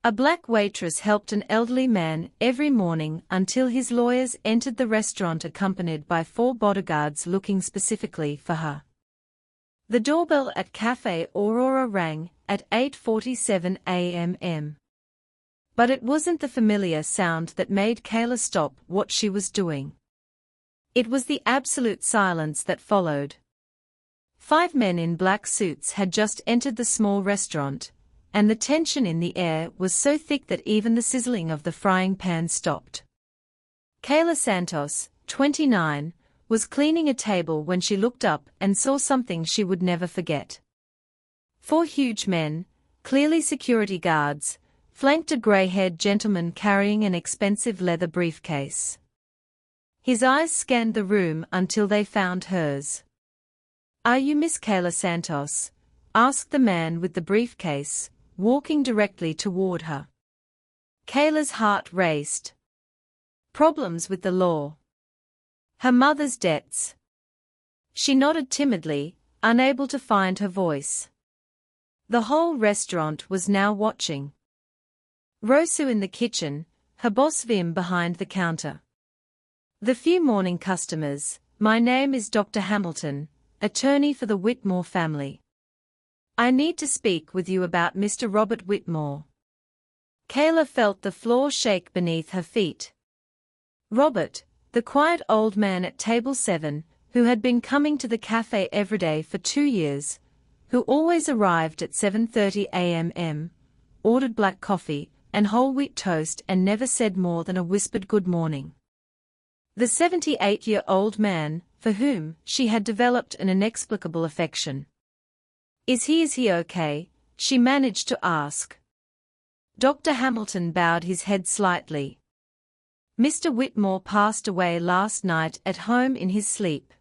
A black waitress helped an elderly man every morning until his lawyers entered the restaurant accompanied by 4 bodyguards looking specifically for her. The doorbell at Café Aurora rang at 8:47 a.m. But it wasn't the familiar sound that made Kayla stop what she was doing. It was the absolute silence that followed. 5 men in black suits had just entered the small restaurant, and the tension in the air was so thick that even the sizzling of the frying pan stopped. Kayla Santos, 29, was cleaning a table when she looked up and saw something she would never forget. 4 huge men, clearly security guards, flanked a gray-haired gentleman carrying an expensive leather briefcase. His eyes scanned the room until they found hers. "Are you Miss Kayla Santos?" asked the man with the briefcase, walking directly toward her. Kayla's heart raced. Problems with the law. Her mother's debts. She nodded timidly, unable to find her voice. The whole restaurant was now watching. Rosu in the kitchen, her boss Vim behind the counter. The few morning customers. "My name is Dr. Hamilton, attorney for the Whitmore family. I need to speak with you about Mr. Robert Whitmore." Kayla felt the floor shake beneath her feet. Robert, the quiet old man at table 7, who had been coming to the cafe every day for 2 years, who always arrived at 7:30 a.m., ordered black coffee and whole wheat toast and never said more than a whispered good morning. The 78-year-old man, for whom she had developed an inexplicable affection. Is he okay?" she managed to ask. Dr. Hamilton bowed his head slightly. "Mr. Whitmore passed away last night at home in his sleep.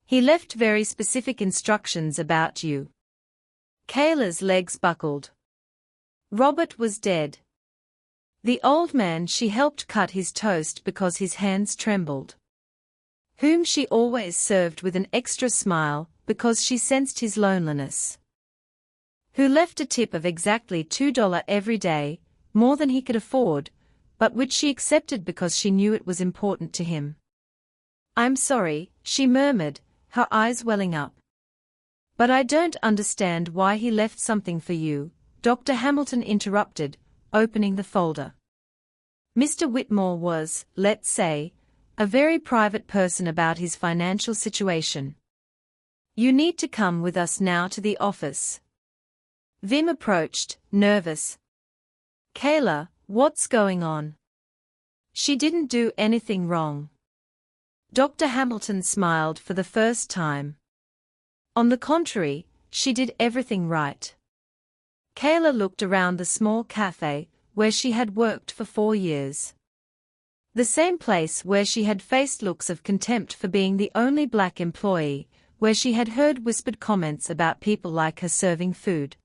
He left very specific instructions about you." Kayla's legs buckled. Robert was dead. The old man she helped cut his toast because his hands trembled. Whom she always served with an extra smile because she sensed his loneliness. Who left a tip of exactly $2 every day, more than he could afford, but which she accepted because she knew it was important to him. "I'm sorry," she murmured, her eyes welling up. "But I don't understand why he left something for you," Dr. Hamilton interrupted, opening the folder. Mr. Whitmore was, let's say, a very private person about his financial situation. "You need to come with us now to the office." Vim approached, nervous. "Kayla, what's going on?" "She didn't do anything wrong." Dr. Hamilton smiled for the first time. "On the contrary, she did everything right." Kayla looked around the small cafe, where she had worked for 4 years. The same place where she had faced looks of contempt for being the only black employee, where she had heard whispered comments about people like her serving food.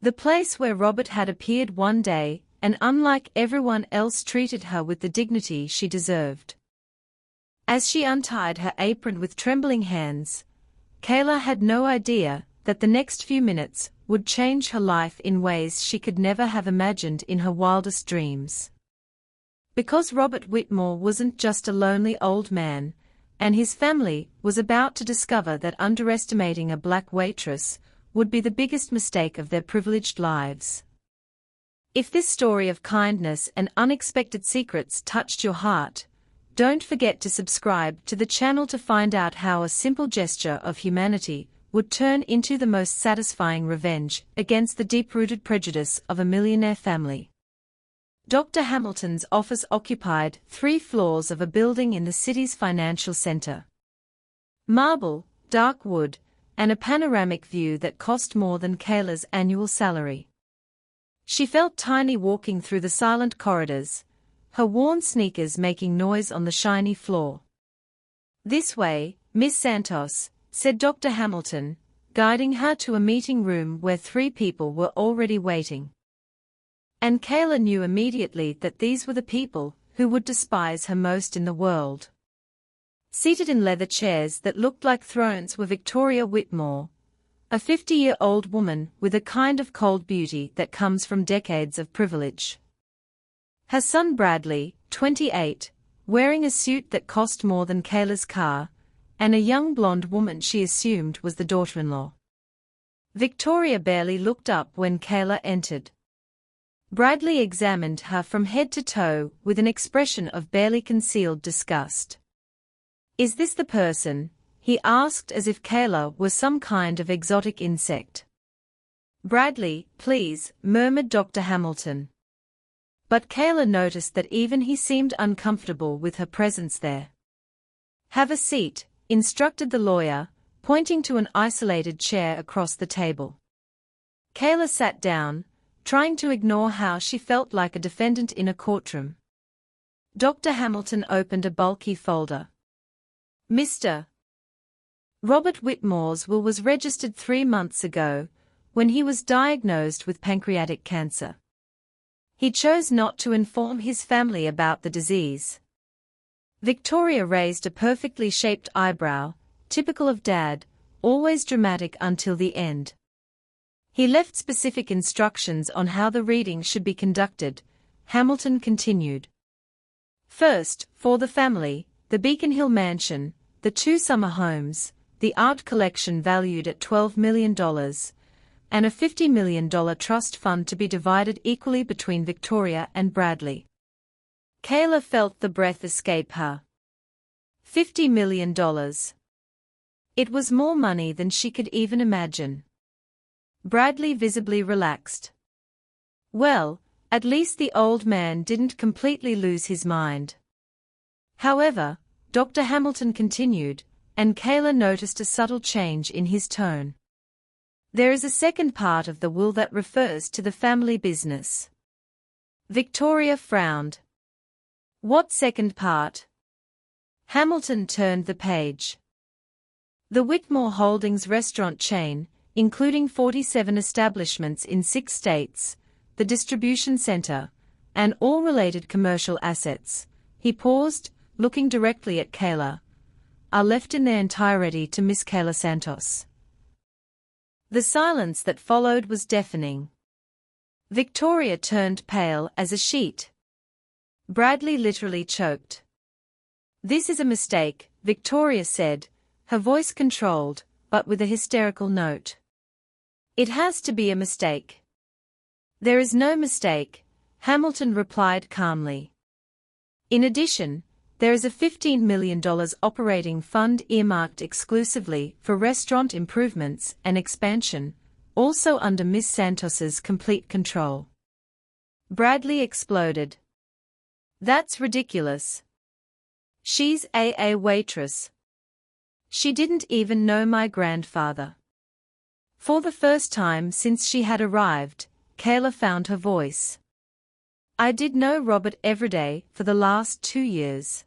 The place where Robert had appeared one day, and unlike everyone else treated her with the dignity she deserved. As she untied her apron with trembling hands, Kayla had no idea that the next few minutes would change her life in ways she could never have imagined in her wildest dreams. Because Robert Whitmore wasn't just a lonely old man, and his family was about to discover that underestimating a black waitress would be the biggest mistake of their privileged lives. If this story of kindness and unexpected secrets touched your heart, don't forget to subscribe to the channel to find out how a simple gesture of humanity would turn into the most satisfying revenge against the deep-rooted prejudice of a millionaire family. Dr. Hamilton's office occupied 3 floors of a building in the city's financial center. Marble, dark wood, and a panoramic view that cost more than Kayla's annual salary. She felt tiny walking through the silent corridors, her worn sneakers making noise on the shiny floor. "This way, Miss Santos," said Dr. Hamilton, guiding her to a meeting room where 3 people were already waiting. And Kayla knew immediately that these were the people who would despise her most in the world. Seated in leather chairs that looked like thrones were Victoria Whitmore, A 50-year-old woman with a kind of cold beauty that comes from decades of privilege. Her son Bradley, 28, wearing a suit that cost more than Kayla's car, and a young blonde woman she assumed was the daughter-in-law. Victoria barely looked up when Kayla entered. Bradley examined her from head to toe with an expression of barely concealed disgust. "Is this the person?" he asked, as if Kayla were some kind of exotic insect. "Bradley, please," murmured Dr. Hamilton. But Kayla noticed that even he seemed uncomfortable with her presence there. "Have a seat," instructed the lawyer, pointing to an isolated chair across the table. Kayla sat down, trying to ignore how she felt like a defendant in a courtroom. Dr. Hamilton opened a bulky folder. "Mr. Robert Whitmore's will was registered 3 months ago, when he was diagnosed with pancreatic cancer. He chose not to inform his family about the disease." Victoria raised a perfectly shaped eyebrow, typical of Dad, always dramatic until the end. "He left specific instructions on how the reading should be conducted," Hamilton continued. "First, for the family, the Beacon Hill mansion, the 2 summer homes, the art collection valued at $12 million, and a $50 million trust fund to be divided equally between Victoria and Bradley." Kayla felt the breath escape her. $50 million. It was more money than she could even imagine. Bradley visibly relaxed. Well, at least the old man didn't completely lose his mind. However, Dr. Hamilton continued, and Kayla noticed a subtle change in his tone. "There is a second part of the will that refers to the family business." Victoria frowned. "What second part?" Hamilton turned the page. "The Whitmore Holdings restaurant chain, including 47 establishments in 6 states, the distribution center, and all related commercial assets," he paused, looking directly at Kayla, "are left in their entirety to Miss Kayla Santos." The silence that followed was deafening. Victoria turned pale as a sheet. Bradley literally choked. "This is a mistake," Victoria said, her voice controlled, but with a hysterical note. "It has to be a mistake." "There is no mistake," Hamilton replied calmly. "In addition, there is a $15 million operating fund earmarked exclusively for restaurant improvements and expansion, also under Miss Santos's complete control." Bradley exploded. "That's ridiculous. She's a waitress. She didn't even know my grandfather." For the first time since she had arrived, Kayla found her voice. "I did know Robert everyday for the last 2 years."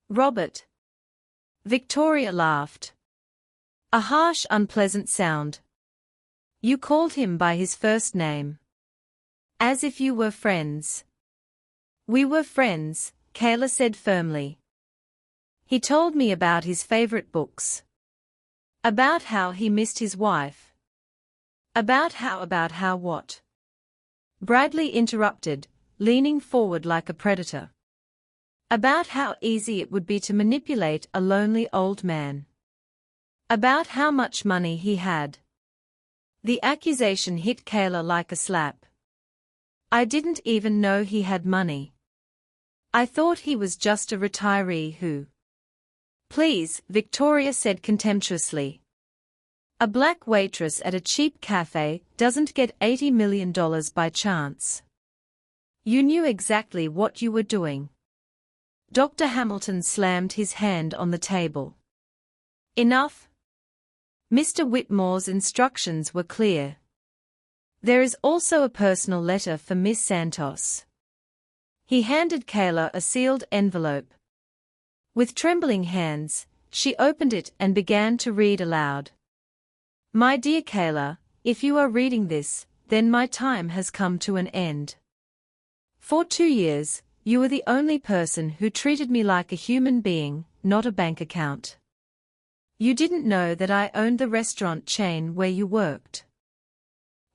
"Robert?" Victoria laughed. A harsh, unpleasant sound. "You called him by his first name. As if you were friends." "We were friends," Kayla said firmly. "He told me about his favorite books. About how he missed his wife." About how what?" Bradley interrupted, leaning forward like a predator. "About how easy it would be to manipulate a lonely old man. About how much money he had." The accusation hit Kayla like a slap. "I didn't even know he had money. I thought he was just a retiree who—" "Please," Victoria said contemptuously. "A black waitress at a cheap cafe doesn't get $80 million by chance. You knew exactly what you were doing." Dr. Hamilton slammed his hand on the table. "Enough." Mr. Whitmore's instructions were clear. "There is also a personal letter for Miss Santos." He handed Kayla a sealed envelope. With trembling hands, she opened it and began to read aloud. "My dear Kayla, if you are reading this, then my time has come to an end. For 2 years, you were the only person who treated me like a human being, not a bank account. You didn't know that I owned the restaurant chain where you worked.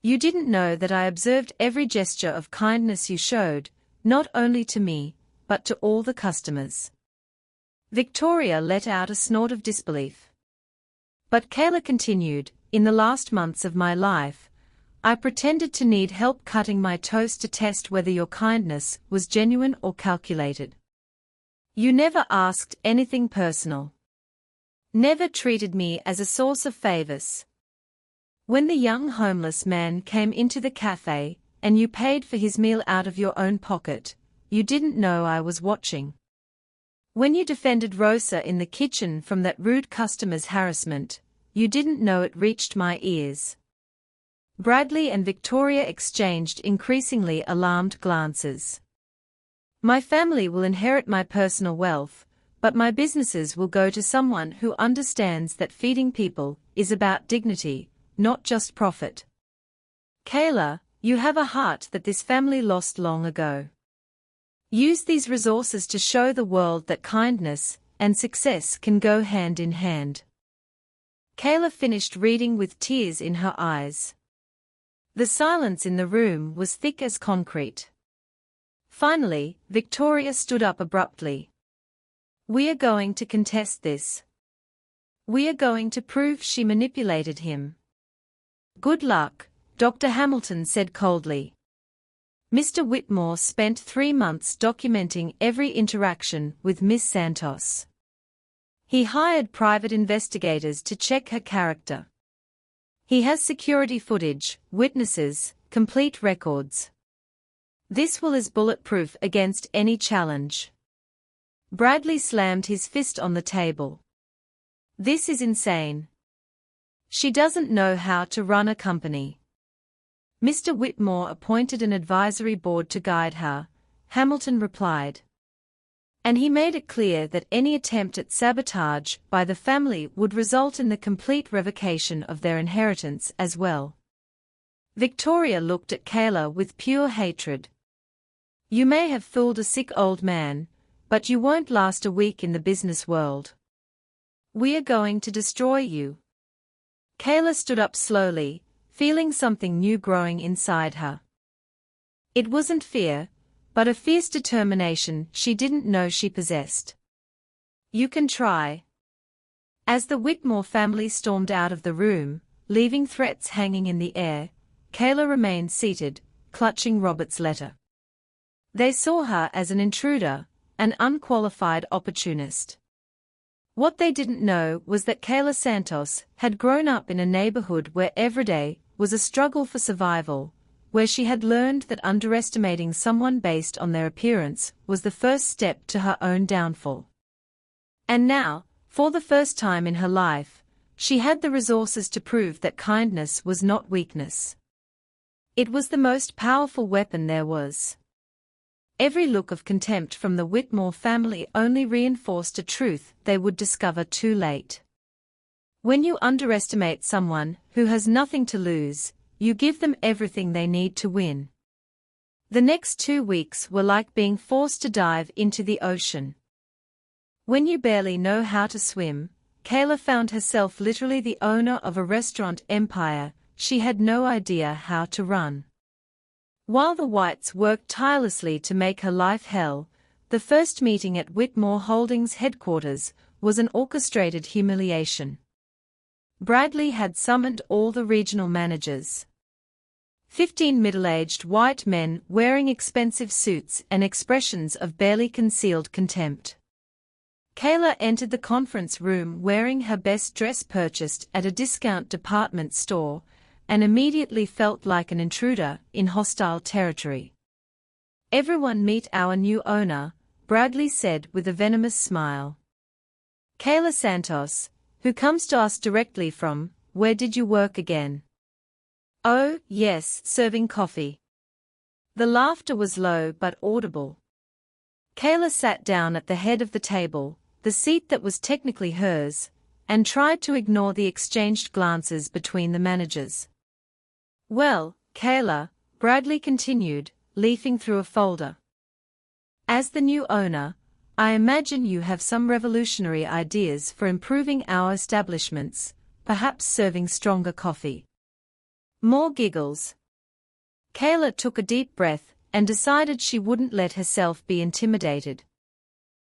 You didn't know that I observed every gesture of kindness you showed, not only to me, but to all the customers. Victoria let out a snort of disbelief. But Kayla continued, in the last months of my life, I pretended to need help cutting my toast to test whether your kindness was genuine or calculated. You never asked anything personal. Never treated me as a source of favors. When the young homeless man came into the cafe, and you paid for his meal out of your own pocket, you didn't know I was watching. When you defended Rosa in the kitchen from that rude customer's harassment, you didn't know it reached my ears. Bradley and Victoria exchanged increasingly alarmed glances. My family will inherit my personal wealth, but my businesses will go to someone who understands that feeding people is about dignity, not just profit. Kayla, you have a heart that this family lost long ago. Use these resources to show the world that kindness and success can go hand in hand. Kayla finished reading with tears in her eyes. The silence in the room was thick as concrete. Finally, Victoria stood up abruptly. We are going to contest this. We are going to prove she manipulated him. Good luck, Dr. Hamilton said coldly. Mr. Whitmore spent 3 months documenting every interaction with Miss Santos. He hired private investigators to check her character. He has security footage, witnesses, complete records. This will is bulletproof against any challenge. Bradley slammed his fist on the table. This is insane. She doesn't know how to run a company. Mr. Whitmore appointed an advisory board to guide her, Hamilton replied. And he made it clear that any attempt at sabotage by the family would result in the complete revocation of their inheritance as well. Victoria looked at Kayla with pure hatred. You may have fooled a sick old man, but you won't last a week in the business world. We are going to destroy you. Kayla stood up slowly, feeling something new growing inside her. It wasn't fear, but a fierce determination she didn't know she possessed. You can try. As the Whitmore family stormed out of the room, leaving threats hanging in the air, Kayla remained seated, clutching Robert's letter. They saw her as an intruder, an unqualified opportunist. What they didn't know was that Kayla Santos had grown up in a neighborhood where every day was a struggle for survival, where she had learned that underestimating someone based on their appearance was the first step to her own downfall. And now, for the first time in her life, she had the resources to prove that kindness was not weakness. It was the most powerful weapon there was. Every look of contempt from the Whitmore family only reinforced a truth they would discover too late. When you underestimate someone who has nothing to lose, you give them everything they need to win. The next 2 weeks were like being forced to dive into the ocean. When you barely know how to swim, Kayla found herself literally the owner of a restaurant empire she had no idea how to run. While the Whites worked tirelessly to make her life hell, the first meeting at Whitmore Holdings headquarters was an orchestrated humiliation. Bradley had summoned all the regional managers. 15 middle-aged white men wearing expensive suits and expressions of barely concealed contempt. Kayla entered the conference room wearing her best dress purchased at a discount department store, and immediately felt like an intruder in hostile territory. Everyone meet our new owner, Bradley said with a venomous smile. Kayla Santos, who comes to us directly from, where did you work again? Oh, yes, serving coffee. The laughter was low but audible. Kayla sat down at the head of the table, the seat that was technically hers, and tried to ignore the exchanged glances between the managers. Well, Kayla, Bradley continued, leafing through a folder. As the new owner, I imagine you have some revolutionary ideas for improving our establishments, perhaps serving stronger coffee. More giggles. Kayla took a deep breath and decided she wouldn't let herself be intimidated.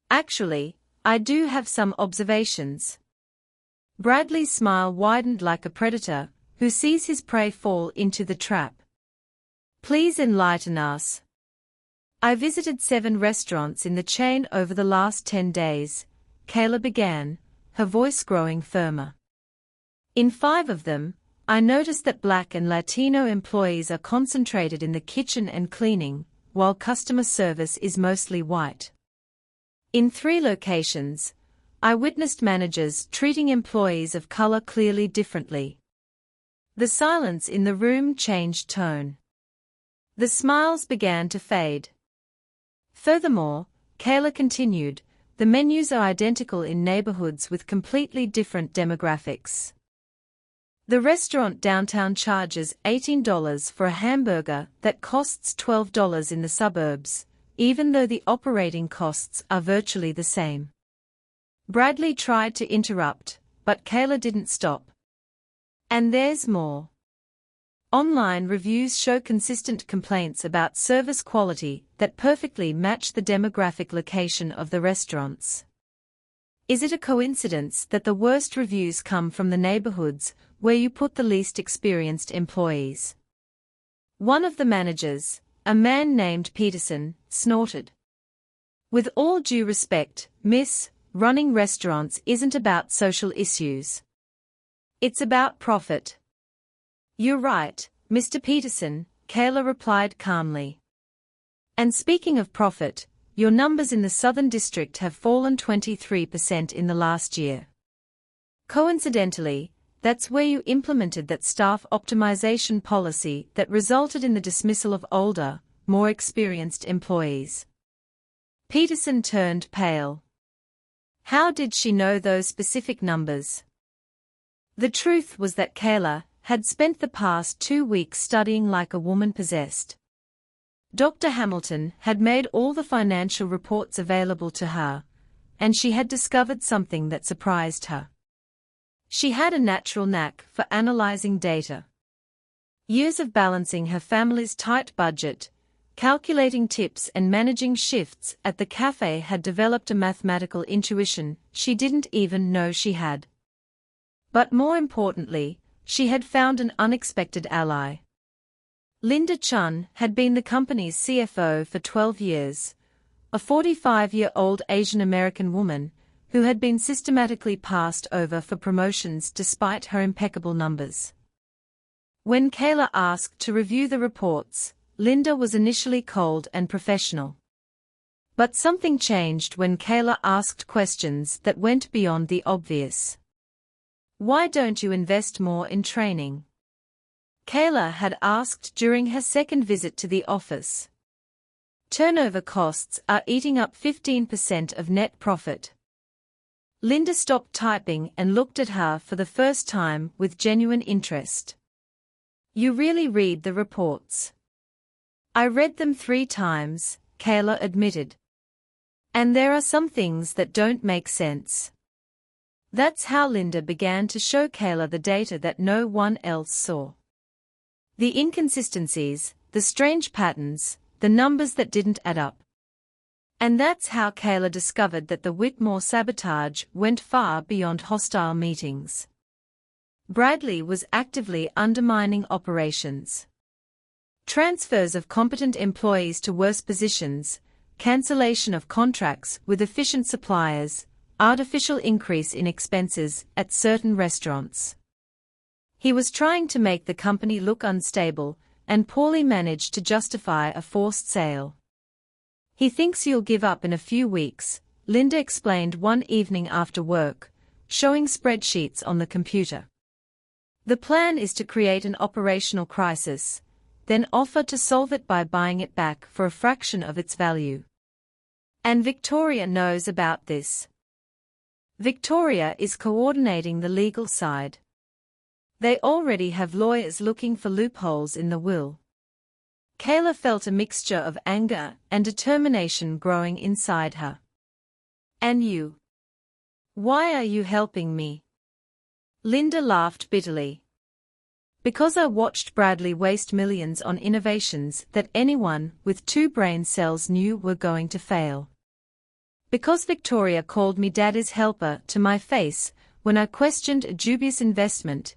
Actually, I do have some observations. Bradley's smile widened like a predator who sees his prey fall into the trap. Please enlighten us. I visited 7 restaurants in the chain over the last 10 days, Kayla began, her voice growing firmer. In 5 of them, I noticed that Black and Latino employees are concentrated in the kitchen and cleaning, while customer service is mostly white. In 3 locations, I witnessed managers treating employees of color clearly differently. The silence in the room changed tone. The smiles began to fade. Furthermore, Kayla continued, the menus are identical in neighborhoods with completely different demographics. The restaurant downtown charges $18 for a hamburger that costs $12 in the suburbs, even though the operating costs are virtually the same. Bradley tried to interrupt, but Kayla didn't stop. And there's more. Online reviews show consistent complaints about service quality that perfectly match the demographic location of the restaurants. Is it a coincidence that the worst reviews come from the neighborhoods where you put the least experienced employees? One of the managers, a man named Peterson, snorted. With all due respect, miss, running restaurants isn't about social issues. It's about profit. You're right, Mr. Peterson, Kayla replied calmly. And speaking of profit, your numbers in the Southern District have fallen 23% in the last year. Coincidentally, that's where you implemented that staff optimization policy that resulted in the dismissal of older, more experienced employees. Peterson turned pale. How did she know those specific numbers? The truth was that Kayla had spent the past 2 weeks studying like a woman possessed. Dr. Hamilton had made all the financial reports available to her, and she had discovered something that surprised her. She had a natural knack for analyzing data. Years of balancing her family's tight budget, calculating tips and managing shifts at the cafe had developed a mathematical intuition she didn't even know she had. But more importantly, she had found an unexpected ally. Linda Chun had been the company's CFO for 12 years, a 45-year-old Asian American woman who had been systematically passed over for promotions despite her impeccable numbers. When Kayla asked to review the reports, Linda was initially cold and professional. But something changed when Kayla asked questions that went beyond the obvious. Why don't you invest more in training? Kayla had asked during her second visit to the office. Turnover costs are eating up 15% of net profit. Linda stopped typing and looked at her for the first time with genuine interest. You really read the reports? I read them 3 times, Kayla admitted. And there are some things that don't make sense. That's how Linda began to show Kayla the data that no one else saw. The inconsistencies, the strange patterns, the numbers that didn't add up. And that's how Kayla discovered that the Whitmore sabotage went far beyond hostile meetings. Bradley was actively undermining operations. Transfers of competent employees to worse positions, cancellation of contracts with efficient suppliers, artificial increase in expenses at certain restaurants. He was trying to make the company look unstable, and poorly managed to justify a forced sale. He thinks you'll give up in a few weeks, Linda explained one evening after work, showing spreadsheets on the computer. The plan is to create an operational crisis, then offer to solve it by buying it back for a fraction of its value. And Victoria knows about this. Victoria is coordinating the legal side. They already have lawyers looking for loopholes in the will. Kayla felt a mixture of anger and determination growing inside her. And you? Why are you helping me? Linda laughed bitterly. Because I watched Bradley waste millions on innovations that anyone with 2 brain cells knew were going to fail. Because Victoria called me Daddy's helper to my face when I questioned a dubious investment,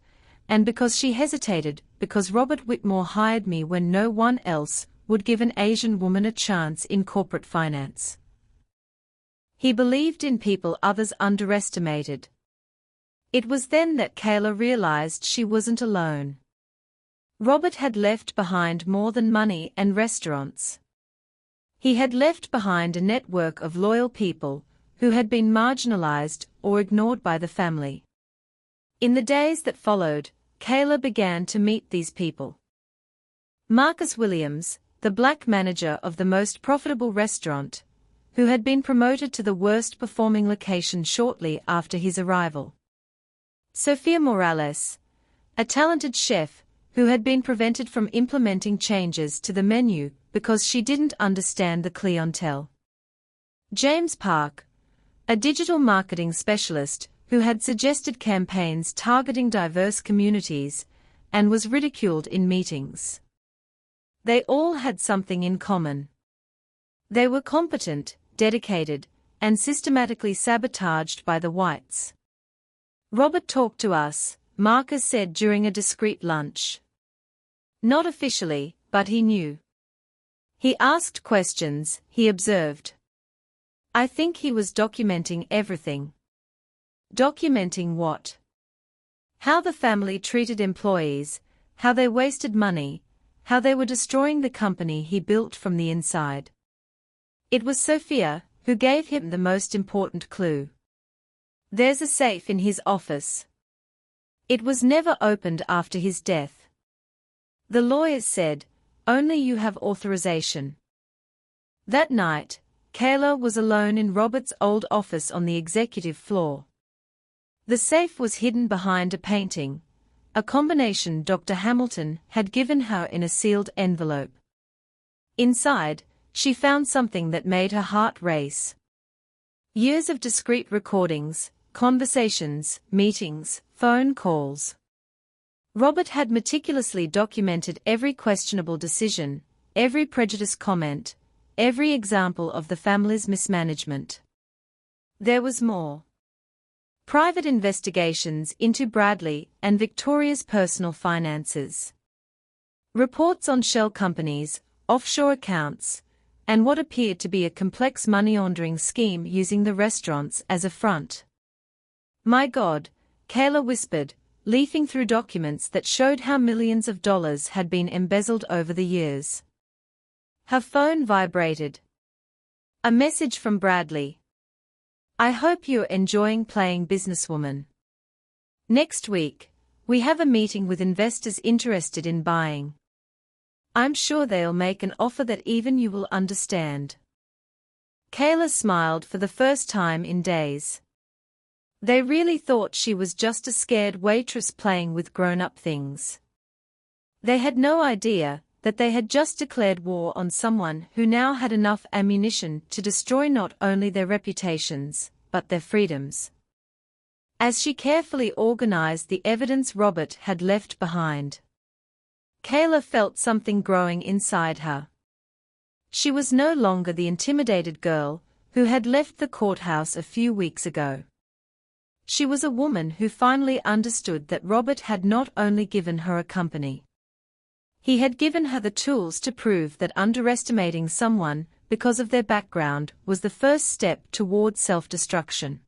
and because she hesitated because Robert Whitmore hired me when no one else would give an Asian woman a chance in corporate finance. He believed in people others underestimated. It was then that Kayla realized she wasn't alone. Robert had left behind more than money and restaurants. He had left behind a network of loyal people who had been marginalized or ignored by the family. In the days that followed, Kayla began to meet these people. Marcus Williams, the black manager of the most profitable restaurant, who had been promoted to the worst-performing location shortly after his arrival. Sophia Morales, a talented chef who had been prevented from implementing changes to the menu because she didn't understand the clientele. James Park, a digital marketing specialist who had suggested campaigns targeting diverse communities and was ridiculed in meetings. They all had something in common. They were competent, dedicated, and systematically sabotaged by the whites. Robert talked to us, Marcus said during a discreet lunch. Not officially, but he knew. He asked questions, he observed. I think he was documenting everything. Documenting what? How the family treated employees, how they wasted money, how they were destroying the company he built from the inside. It was Sophia who gave him the most important clue. There's a safe in his office. It was never opened after his death. The lawyers said, only you have authorization. That night, Kayla was alone in Robert's old office on the executive floor. The safe was hidden behind a painting, a combination Dr. Hamilton had given her in a sealed envelope. Inside, she found something that made her heart race. Years of discreet recordings, conversations, meetings, phone calls. Robert had meticulously documented every questionable decision, every prejudice comment, every example of the family's mismanagement. There was more. Private investigations into Bradley and Victoria's personal finances. Reports on shell companies, offshore accounts, and what appeared to be a complex money laundering scheme using the restaurants as a front. My God, Kayla whispered, leafing through documents that showed how millions of dollars had been embezzled over the years. Her phone vibrated. A message from Bradley. I hope you're enjoying playing businesswoman. Next week, we have a meeting with investors interested in buying. I'm sure they'll make an offer that even you will understand. Kayla smiled for the first time in days. They really thought she was just a scared waitress playing with grown-up things. They had no idea that they had just declared war on someone who now had enough ammunition to destroy not only their reputations, but their freedoms. As she carefully organized the evidence Robert had left behind, Kayla felt something growing inside her. She was no longer the intimidated girl who had left the courthouse a few weeks ago. She was a woman who finally understood that Robert had not only given her a company. He had given her the tools to prove that underestimating someone because of their background was the first step toward self-destruction.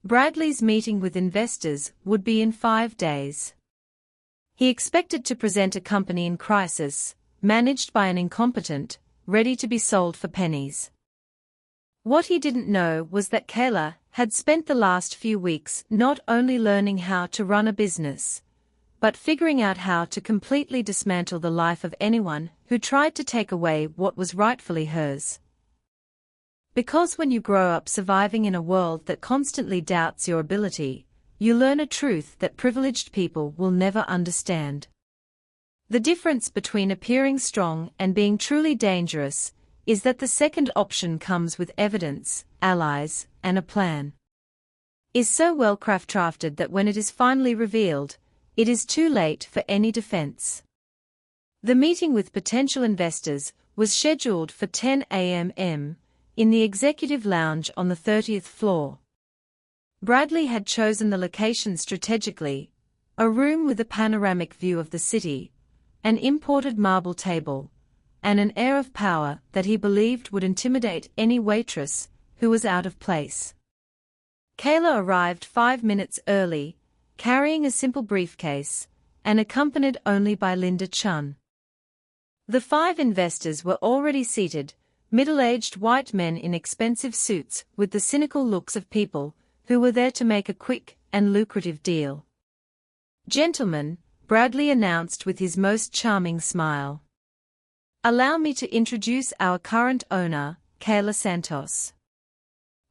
Bradley's meeting with investors would be in 5 days. He expected to present a company in crisis, managed by an incompetent, ready to be sold for pennies. What he didn't know was that Kayla had spent the last few weeks not only learning how to run a business, but figuring out how to completely dismantle the life of anyone who tried to take away what was rightfully hers. Because when you grow up surviving in a world that constantly doubts your ability, you learn a truth that privileged people will never understand. The difference between appearing strong and being truly dangerous is that the second option comes with evidence, allies, and a plan. Is so well crafted that when it is finally revealed, it is too late for any defense. The meeting with potential investors was scheduled for 10 a.m. in the executive lounge on the 30th floor. Bradley had chosen the location strategically, a room with a panoramic view of the city, an imported marble table, and an air of power that he believed would intimidate any waitress who was out of place. Kayla arrived 5 minutes early, carrying a simple briefcase, and accompanied only by Linda Chun. The 5 investors were already seated, middle-aged white men in expensive suits with the cynical looks of people who were there to make a quick and lucrative deal. "Gentlemen," Bradley announced with his most charming smile. "Allow me to introduce our current owner, Kayla Santos.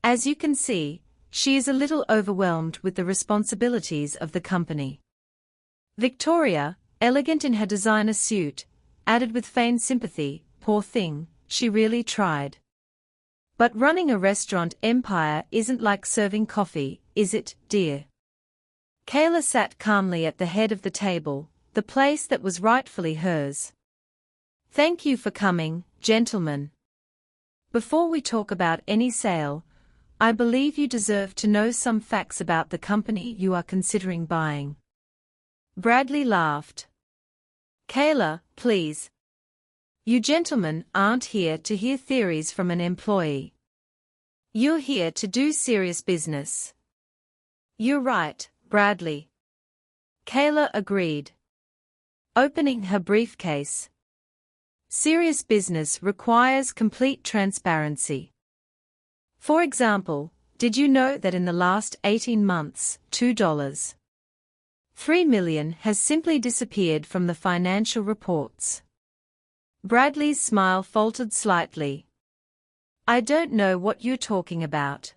As you can see, she is a little overwhelmed with the responsibilities of the company." Victoria, elegant in her designer suit, added with feigned sympathy, "Poor thing, she really tried. But running a restaurant empire isn't like serving coffee, is it, dear?" Kayla sat calmly at the head of the table, the place that was rightfully hers. "Thank you for coming, gentlemen. Before we talk about any sale, I believe you deserve to know some facts about the company you are considering buying." Bradley laughed. "Kayla, please. You gentlemen aren't here to hear theories from an employee. You're here to do serious business." "You're right, Bradley." Kayla agreed. Opening her briefcase. "Serious business requires complete transparency. For example, did you know that in the last 18 months, $2.3 million has simply disappeared from the financial reports?" Bradley's smile faltered slightly. "I don't know what you're talking about."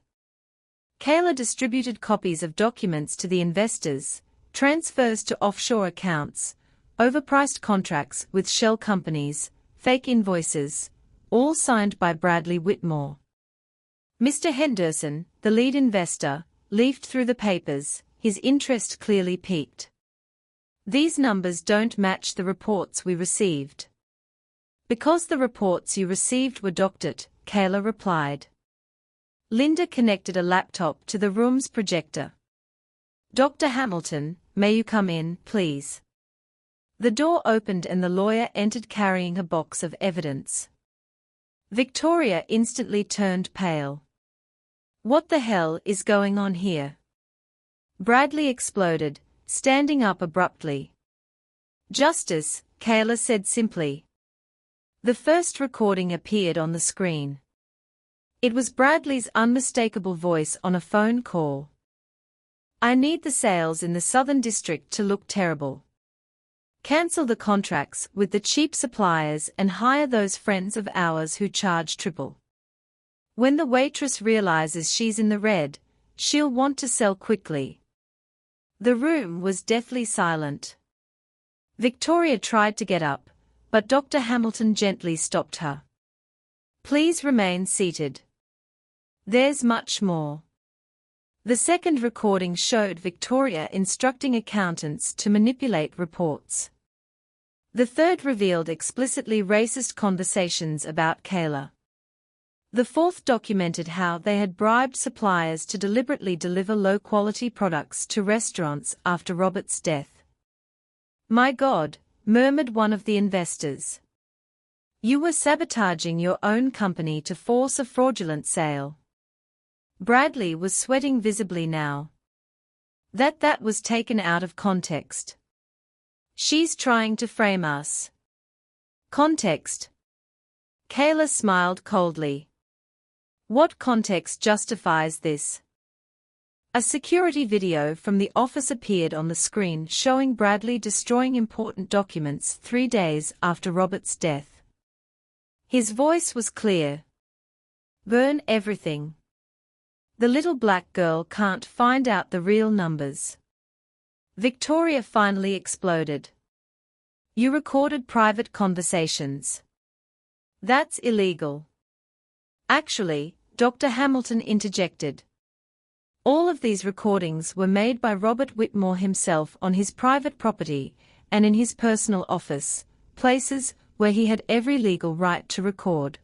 Kayla distributed copies of documents to the investors, transfers to offshore accounts, overpriced contracts with shell companies, fake invoices, all signed by Bradley Whitmore. Mr. Henderson, the lead investor, leafed through the papers, his interest clearly piqued. "These numbers don't match the reports we received." "Because the reports you received were doctored," Kayla replied. Linda connected a laptop to the room's projector. "Dr. Hamilton, may you come in, please?" The door opened and the lawyer entered carrying a box of evidence. Victoria instantly turned pale. "What the hell is going on here?" Bradley exploded, standing up abruptly. "Justice," Kayla said simply. The first recording appeared on the screen. It was Bradley's unmistakable voice on a phone call. "I need the sales in the Southern District to look terrible. Cancel the contracts with the cheap suppliers and hire those friends of ours who charge triple. When the waitress realizes she's in the red, she'll want to sell quickly." The room was deathly silent. Victoria tried to get up, but Dr. Hamilton gently stopped her. "Please remain seated. There's much more." The second recording showed Victoria instructing accountants to manipulate reports. The third revealed explicitly racist conversations about Kayla. The fourth documented how they had bribed suppliers to deliberately deliver low-quality products to restaurants after Robert's death. "My God," murmured one of the investors. "You were sabotaging your own company to force a fraudulent sale." Bradley was sweating visibly now. That was taken out of context. "She's trying to frame us." "Context?" Kayla smiled coldly. "What context justifies this?" A security video from the office appeared on the screen showing Bradley destroying important documents 3 days after Robert's death. His voice was clear. "Burn everything. The little black girl can't find out the real numbers." Victoria finally exploded. "You recorded private conversations. That's illegal." "Actually, Dr. Hamilton interjected. All of these recordings were made by Robert Whitmore himself on his private property and in his personal office, places where he had every legal right to record.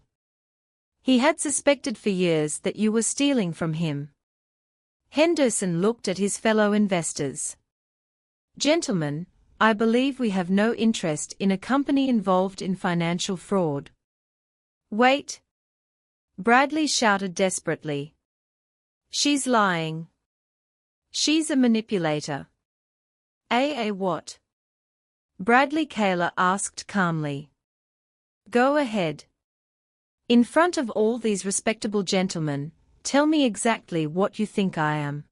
He had suspected for years that you were stealing from him. Henderson looked at his fellow investors. Gentlemen, I believe we have no interest in a company involved in financial fraud. Wait! Bradley shouted desperately. She's lying. She's a manipulator. What? Bradley Kaler asked calmly. Go ahead. In front of all these respectable gentlemen, tell me exactly what you think I am.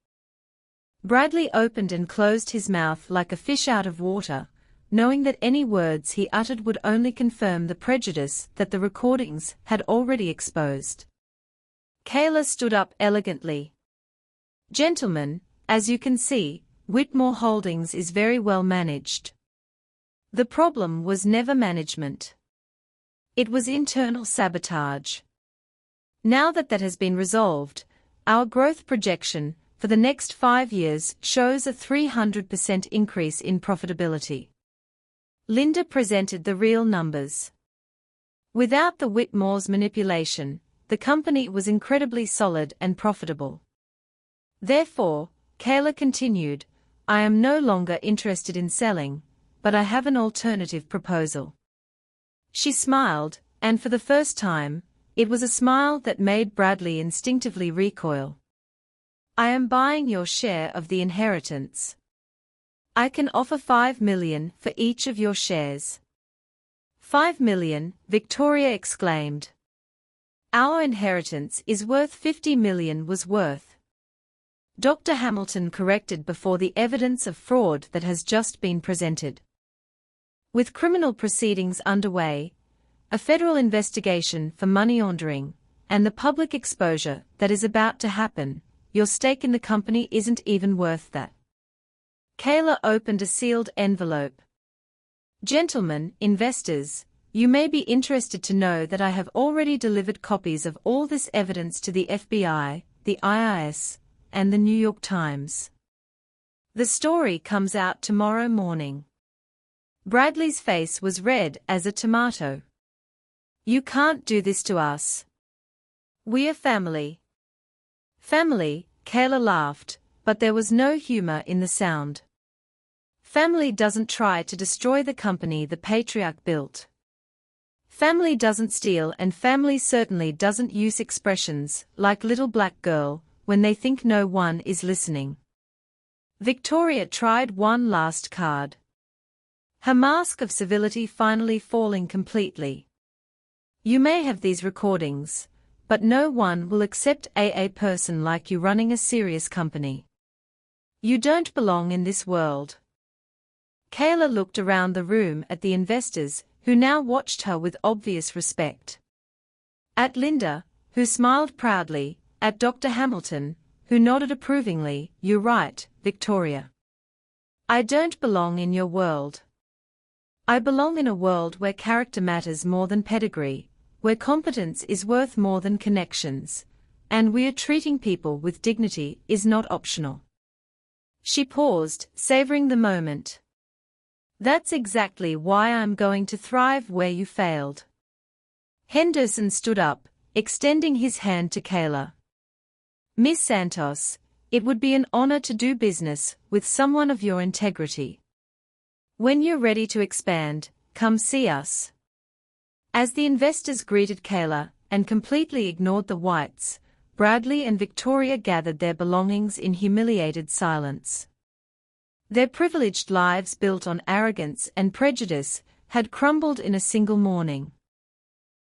Bradley opened and closed his mouth like a fish out of water, knowing that any words he uttered would only confirm the prejudice that the recordings had already exposed. Kaler stood up elegantly. Gentlemen, as you can see, Whitmore Holdings is very well managed. The problem was never management. It was internal sabotage. Now that has been resolved, our growth projection for the next 5 years shows a 300% increase in profitability. Linda presented the real numbers. Without the Whitmore's manipulation, the company was incredibly solid and profitable. Therefore, Kaler continued, I am no longer interested in selling, but I have an alternative proposal. She smiled, and for the first time, it was a smile that made Bradley instinctively recoil. I am buying your share of the inheritance. I can offer $5 million for each of your shares. $5 million, Victoria exclaimed. Our inheritance is worth $50 million was worth. Dr. Hamilton corrected before the evidence of fraud that has just been presented. With criminal proceedings underway, a federal investigation for money laundering, and the public exposure that is about to happen, your stake in the company isn't even worth that. Kaler opened a sealed envelope. Gentlemen, investors, you may be interested to know that I have already delivered copies of all this evidence to the FBI, the IRS, and the New York Times. The story comes out tomorrow morning. Bradley's face was red as a tomato. You can't do this to us. We are family. Family, Kaler laughed, but there was no humor in the sound. Family doesn't try to destroy the company the patriarch built. Family doesn't steal, and family certainly doesn't use expressions like little black girl when they think no one is listening. Victoria tried one last card. Her mask of civility finally falling completely. You may have these recordings, but no one will accept a person like you running a serious company. You don't belong in this world. Kaler looked around the room at the investors, who now watched her with obvious respect. At Linda, who smiled proudly, at Dr. Hamilton, who nodded approvingly. You're right, Victoria. I don't belong in your world. I belong in a world where character matters more than pedigree, where competence is worth more than connections, and where treating people with dignity is not optional. She paused, savoring the moment. That's exactly why I'm going to thrive where you failed. Henderson stood up, extending his hand to Kaler. Miss Santos, it would be an honor to do business with someone of your integrity. When you're ready to expand, come see us. As the investors greeted Kaler and completely ignored the whites, Bradley and Victoria gathered their belongings in humiliated silence. Their privileged lives built on arrogance and prejudice had crumbled in a single morning.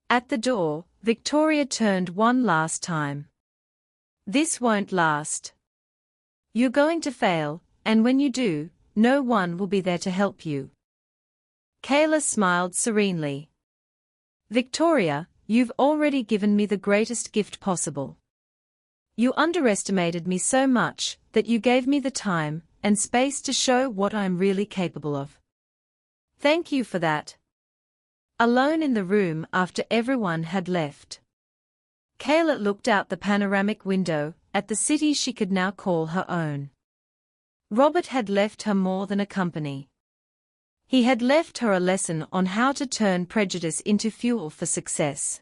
At the door, Victoria turned one last time. This won't last. You're going to fail, and when you do, no one will be there to help you. Kaler smiled serenely. Victoria, you've already given me the greatest gift possible. You underestimated me so much that you gave me the time and space to show what I'm really capable of. Thank you for that. Alone in the room after everyone had left, Kayla looked out the panoramic window, at the city she could now call her own. Robert had left her more than a company. He had left her a lesson on how to turn prejudice into fuel for success.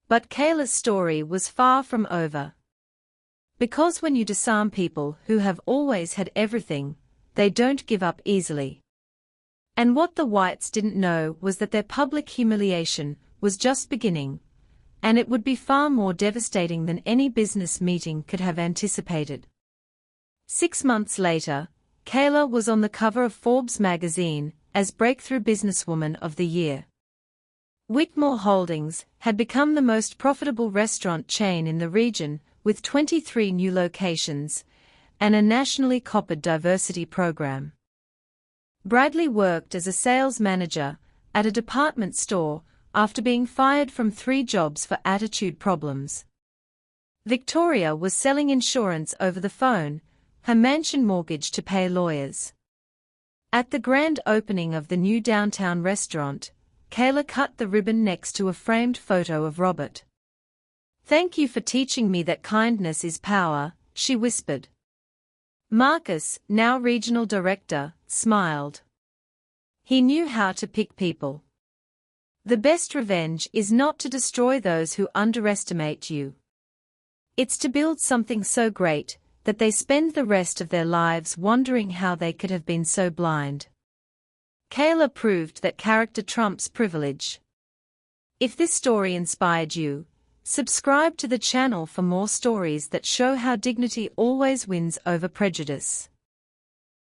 But Kayla's story was far from over. Because when you disarm people who have always had everything, they don't give up easily. And what the whites didn't know was that their public humiliation was just beginning, and it would be far more devastating than any business meeting could have anticipated. 6 months later, Kayla was on the cover of Forbes magazine as Breakthrough Businesswoman of the Year. Whitmore Holdings had become the most profitable restaurant chain in the region, with 23 new locations and a nationally copied diversity program. Bradley worked as a sales manager at a department store after being fired from 3 jobs for attitude problems. Victoria was selling insurance over the phone, her mansion mortgage to pay lawyers. At the grand opening of the new downtown restaurant, Kayla cut the ribbon next to a framed photo of Robert. "Thank you for teaching me that kindness is power," she whispered. Marcus, now regional director, smiled. He knew how to pick people. The best revenge is not to destroy those who underestimate you. It's to build something so great that they spend the rest of their lives wondering how they could have been so blind. Kayla proved that character trumps privilege. If this story inspired you, subscribe to the channel for more stories that show how dignity always wins over prejudice.